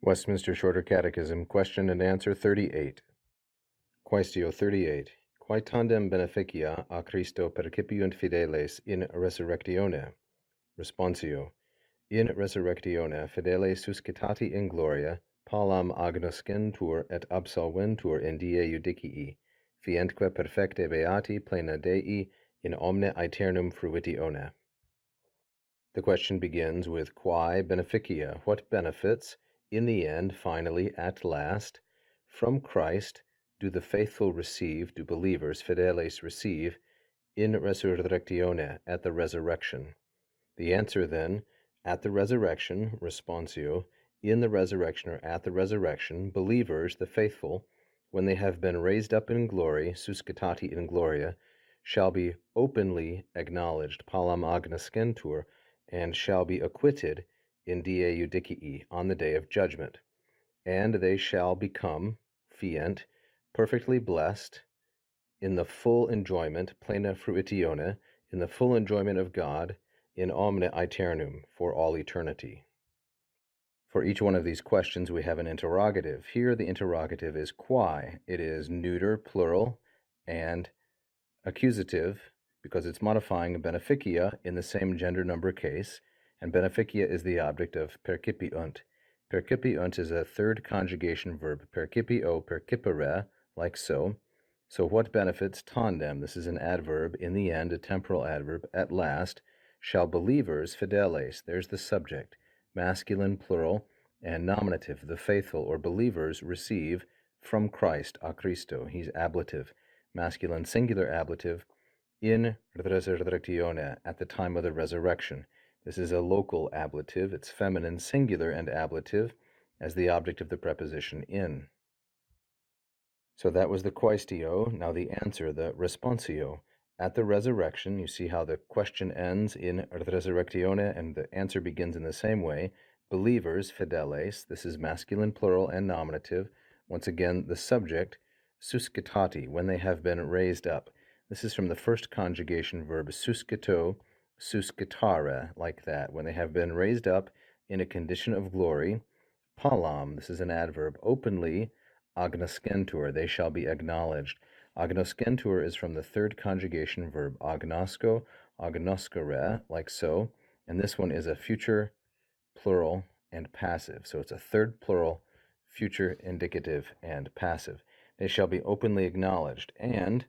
Westminster Shorter Catechism, Question and Answer 38. Quaestio 38. Quae tandem beneficia a Christo percipiunt fideles in resurrectione? Responsio. In resurrectione fideles suscitati in gloria, palam agnoscentur et absolventur in die judicii, fientque perfecte beati plena Dei in omne aeternum fruitione. The question begins with quae beneficia, what benefits, in the end, finally, at last, from Christ do the faithful receive, do believers, fideles, receive, in resurrectione, at the resurrection? The answer, then, at the resurrection, responsio, in the resurrection or at the resurrection, believers, the faithful, when they have been raised up in glory, suscitati in gloria, shall be openly acknowledged, palam agnoscentur, and shall be acquitted in die judicii, on the day of judgment. And they shall become, fient, perfectly blessed, in the full enjoyment, plena fruitione, in the full enjoyment of God, in omne aeternum, for all eternity. For each one of these questions we have an interrogative. Here the interrogative is quae. It is neuter, plural, and accusative, because it's modifying beneficia in the same gender number case, and beneficia is the object of percipiunt. Percipiunt is a third conjugation verb, percipio, percipere, like so. So what benefits tandem? This is an adverb, in the end, a temporal adverb, at last, shall believers, fideles, there's the subject, masculine, plural, and nominative, the faithful or believers receive from Christ, a Christo, he's ablative, masculine singular ablative, in resurrectione, at the time of the resurrection. This is a local ablative, it's feminine singular and ablative as the object of the preposition in. So that was the quaestio. Now the answer, the responsio. At the resurrection, you see how the question ends in resurrectione and the answer begins in the same way. Believers, fideles, this is masculine, plural, and nominative. Once again, the subject, suscitati, when they have been raised up. This is from the first conjugation verb, suscito, suscitare, like that. When they have been raised up in a condition of glory. Palam, this is an adverb, openly, agnoscentur, they shall be acknowledged. Agnoscentur is from the third conjugation verb, agnosko, agnoscere, like so, and this one is a future, plural, and passive. So it's a third plural, future, indicative, and passive. They shall be openly acknowledged and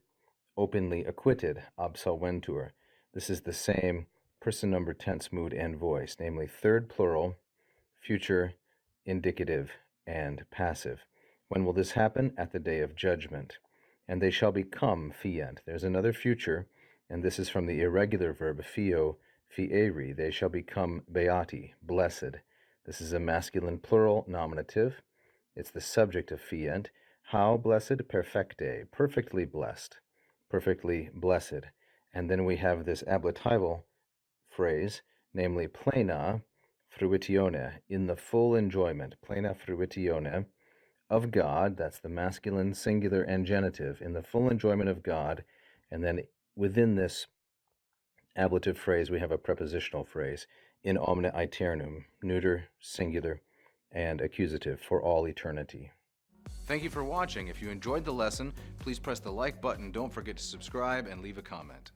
openly acquitted, absolventur. This is the same person, number, tense, mood, and voice, namely third plural, future, indicative, and passive. When will this happen? At the day of judgment. And they shall become fient. There's another future, and this is from the irregular verb fio, fieri. They shall become beati, blessed. This is a masculine plural nominative. It's the subject of fient. How blessed? Perfecte, perfectly blessed, perfectly blessed. And then we have this ablatival phrase, namely plena fruitione, in the full enjoyment, plena fruitione, of God, that's the masculine singular and genitive, in the full enjoyment of God. And then within this ablative phrase, we have a prepositional phrase, in omne aeternum, neuter, singular, and accusative, for all eternity. Thank you for watching. If you enjoyed the lesson, please press the like button. Don't forget to subscribe and leave a comment.